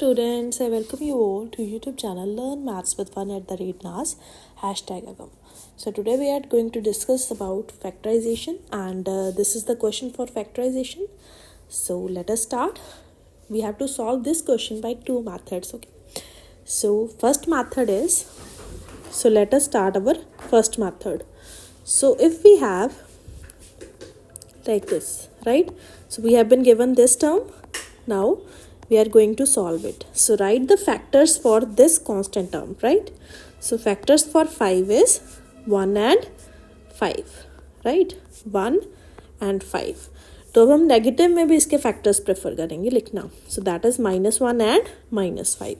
Students, I welcome you all to YouTube channel Learn Maths with Fun @NAS #agam. So today we are going to discuss about factorization and this is the question for factorization. So let us start. We have to solve this question by two methods. Okay. So first method is, so let us start our first method. So if we have like this, right? So we have been given this term. Now we are going to solve it. So write the factors for this constant term, right? So factors for 5 is 1 and 5, right? 1 and 5. तो अब हम negative में भी इसके factors prefer करेंगे लिखना. So that is -1 and -5.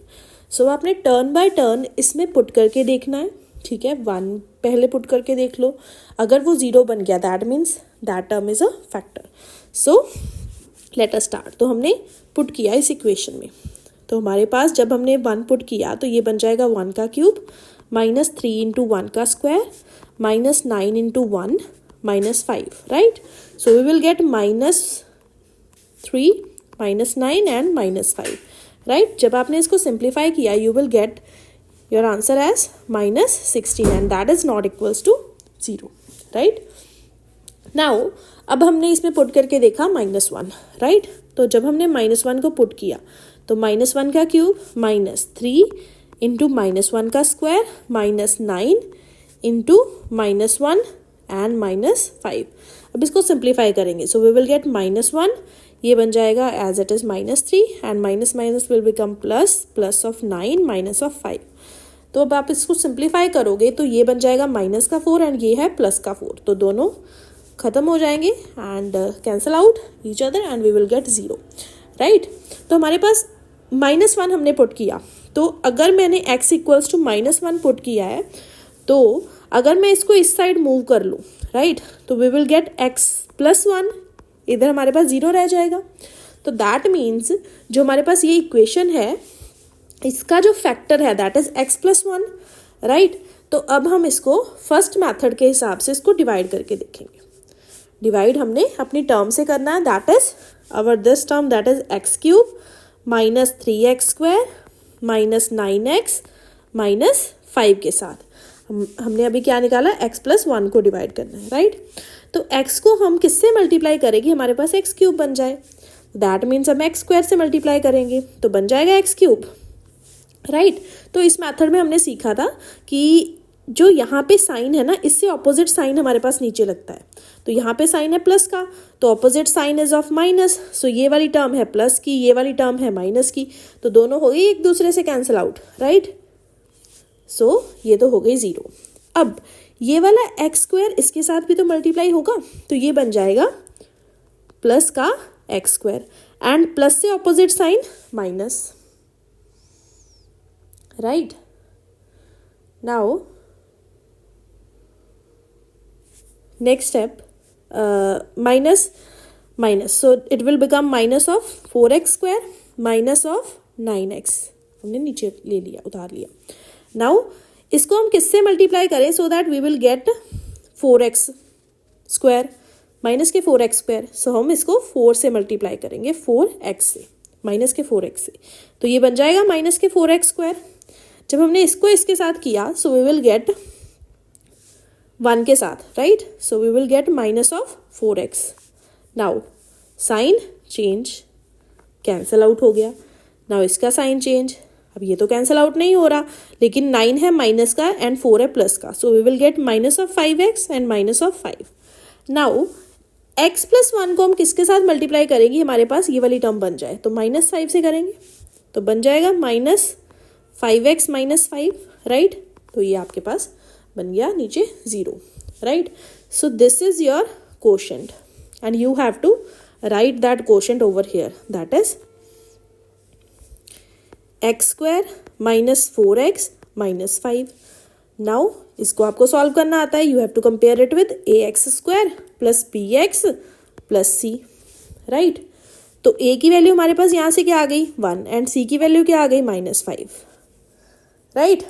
सो आपने turn by turn इसमें पुट करके देखना है. ठीक है, 1 पहले पुट करके देख लो. अगर वो 0 बन गया that means that term is a factor. So let us start. तो हमने पुट किया इस इक्वेशन में. तो हमारे पास जब हमने 1 पुट किया तो ये बन जाएगा 1 का क्यूब -3 इंटू 1 का square -9 into 1 -5, right? So we will get -3 -9 and -5, right? जब आपने इसको सिंप्लीफाई किया you will get your answer as -16 and that is not equals to 0, right? Now अब हमने इसमें पुट करके देखा -1, राइट? तो जब हमने -1 को पुट किया तो -1 का क्यूब -3 इंटू -1 का स्क्वायर -9 इंटू -1 एंड -5. अब इसको सिंप्लीफाई करेंगे. सो वी विल गेट -1, ये बन जाएगा as it is -3 and minus minus will become plus, plus of 9 minus of 5. तो अब आप इसको सिंप्लीफाई करोगे तो ये बन जाएगा -4 एंड ये है +4. तो दोनों खत्म हो जाएंगे and cancel out each other and we will get 0, right? तो हमारे पास -1 हमने पुट किया. तो अगर मैंने x इक्वल्स टू -1 पुट किया है तो अगर मैं इसको इस साइड मूव कर लूँ, राइट? तो वी विल गेट x +1. इधर हमारे पास 0 रह जाएगा. तो दैट मीन्स जो हमारे पास ये इक्वेशन है इसका जो फैक्टर है दैट इज x +1, राइट? तो अब हम इसको फर्स्ट मैथड के हिसाब से इसको डिवाइड करके देखेंगे. डिवाइड हमने अपनी टर्म से करना है. That is our this term that is x³ -3x² -9x -5 के साथ हमने अभी क्या निकाला, x +1 को डिवाइड करना है, राइट? तो x को हम किससे मल्टीप्लाई करेंगे, हमारे पास x³ बन जाए. दैट मीन्स हम x² से मल्टीप्लाई करेंगे तो बन जाएगा x³, राइट? तो इस मेथड में हमने सीखा था कि जो यहाँ पे साइन है ना इससे ऑपोजिट साइन हमारे पास नीचे लगता है. तो यहाँ पे साइन है प्लस का तो opposite sign is of minus. So ये वाली टर्म है प्लस की, ये वाली टर्म है माइनस की, तो दोनों हो गई एक दूसरे से कैंसिल आउट, राइट? सो ये तो हो गई 0. अब ये वाला x² इसके साथ भी तो मल्टीप्लाई होगा तो ये बन जाएगा प्लस का x² एंड प्लस से opposite sign minus, right? Now next step, minus, so it will become minus of 4x² minus of 9x. हमने नीचे ले लिया, उतार लिया. Now इसको हम किससे मल्टीप्लाई करें so that we will get 4x² minus के 4x². सो हम इसको 4 से मल्टीप्लाई करेंगे, 4x से, माइनस के 4x से. तो ये बन जाएगा माइनस के 4x². जब हमने इसको इसके साथ किया सो वी विल गेट 1 के साथ, right? So we will get minus of 4x. Now sign change, cancel out हो गया. नाउ इसका साइन चेंज, अब ये तो कैंसल आउट नहीं हो रहा लेकिन 9 है माइनस का एंड 4 है प्लस का. So we will get minus of 5x and minus of 5. Now x +1 को हम किसके साथ मल्टीप्लाई करेंगे, हमारे पास ये वाली टर्म बन जाए तो -5 से करेंगे तो बन जाएगा -5x -5, राइट? तो ये आपके पास बन गया नीचे 0, right? So this is your quotient and you have to write that quotient over here. That is x² -4x -5. Now इसको आपको सॉल्व करना आता है. You have to compare it with ax² + bx + c, right? तो a की value हमारे पास यहाँ से क्या आ गई 1 एंड c की वैल्यू क्या आ गई -5, राइट?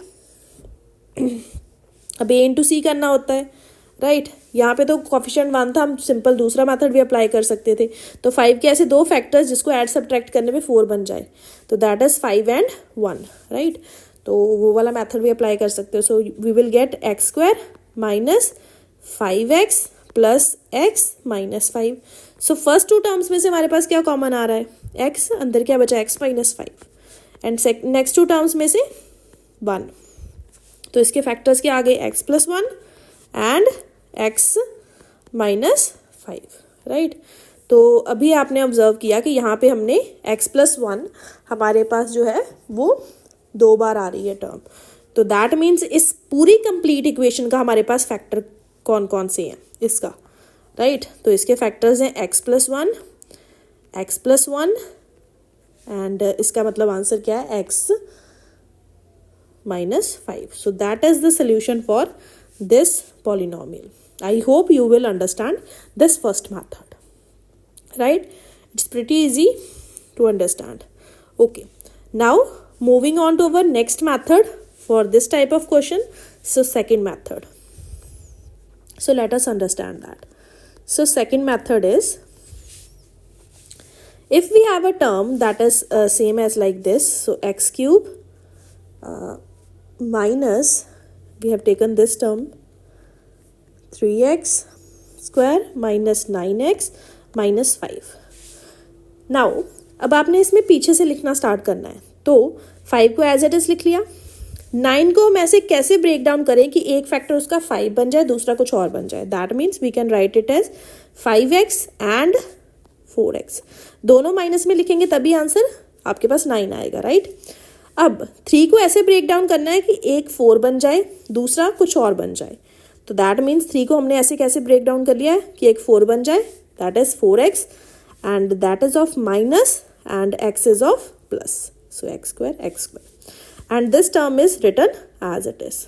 अब a इंटू सी करना होता है, राइट? यहाँ पे तो कोफिशिएंट 1 था, हम सिंपल दूसरा मेथड भी अप्लाई कर सकते थे। तो 5 के ऐसे 2 फैक्टर्स जिसको ऐड सब्ट्रैक्ट करने में 4 बन जाए, तो दैट इज 5 एंड 1, राइट। तो वो वाला मेथड भी अप्लाई कर सकते हो। So we will get x square minus 5x plus x minus 5। So first 2 terms में से हमारे पास क्या कॉमन आ रहा है, x, अंदर क्या बचा x minus 5, and next 2 terms में से 1। तो इसके फैक्टर्स क्या आ गए, x plus 1 and x minus 5, right. तो अभी आपने ऑब्जर्व किया कि यहाँ पे हमने x प्लस 1 हमारे पास जो है वो 2 बार आ रही है टर्म। तो दैट मीन्स इस पूरी कंप्लीट इक्वेशन का हमारे पास फैक्टर कौन कौन से हैं इसका, राइट। तो इसके फैक्टर्स हैं x प्लस 1 एंड इसका मतलब आंसर क्या है, x minus 5. So that is the solution for this polynomial. I hope you will understand this first method, right? It's pretty easy to understand. Okay, now moving on to our next method for this type of question. So second method. So let us understand that. So second method is, if we have a term that is same as like this, so x cube minus, we have taken this term 3x square minus 9x minus 5. Now अब आपने इसमें पीछे से लिखना start करना है। तो 5 को एज इट इज लिख लिया, 9 को हम ऐसे कैसे ब्रेक डाउन करें कि एक फैक्टर उसका 5 बन जाए, दूसरा कुछ और बन जाए। That means we can write it as 5x and 4x। दोनों माइनस में लिखेंगे तभी आंसर आपके पास 9 आएगा, राइट। अब 3 को ऐसे ब्रेक डाउन करना है कि एक 4 बन जाए, दूसरा कुछ और बन जाए। तो दैट मीन्स 3 को हमने ऐसे कैसे ब्रेक डाउन कर लिया है कि एक 4 बन जाए, that is 4x and that is of minus and x is of plus. So x square and this term is written as it is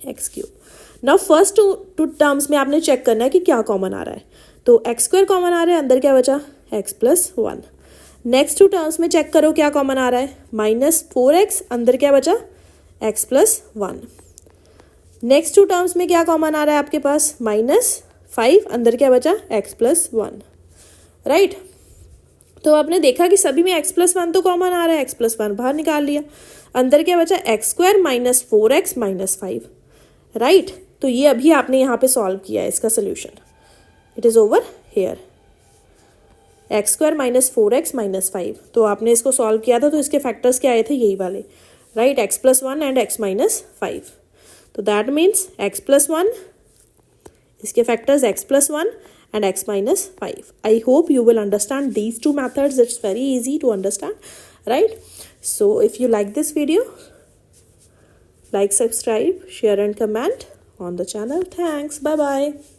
x cube. Now first two terms में आपने check करना है कि क्या common आ रहा है। तो x square common आ रहा है, अंदर क्या बचा, x प्लस 1। नेक्स्ट 2 टर्म्स में चेक करो क्या कॉमन आ रहा है, माइनस 4x, अंदर क्या बचा, x प्लस 1। नेक्स्ट 2 टर्म्स में क्या कॉमन आ रहा है आपके पास, माइनस 5, अंदर क्या बचा, x प्लस 1, राइट। तो आपने देखा कि सभी में x प्लस 1 तो कॉमन आ रहा है, x प्लस 1 बाहर निकाल लिया, अंदर क्या बचा, x square minus 4x minus 5, right. तो ये अभी आपने यहाँ पे सॉल्व किया है इसका solution, it is over here, x square minus 4x minus 5। तो आपने इसको सॉल्व किया था, तो इसके फैक्टर्स क्या आए थे, यही वाले, right, x plus 1 and x minus 5। तो दैट मीन्स x प्लस 1, इसके factors x plus 1 and x minus 5। I hope you will understand these 2 methods. It's very easy to understand, right? So if you like this video, like, subscribe, share and comment on the channel. Thanks. Bye bye.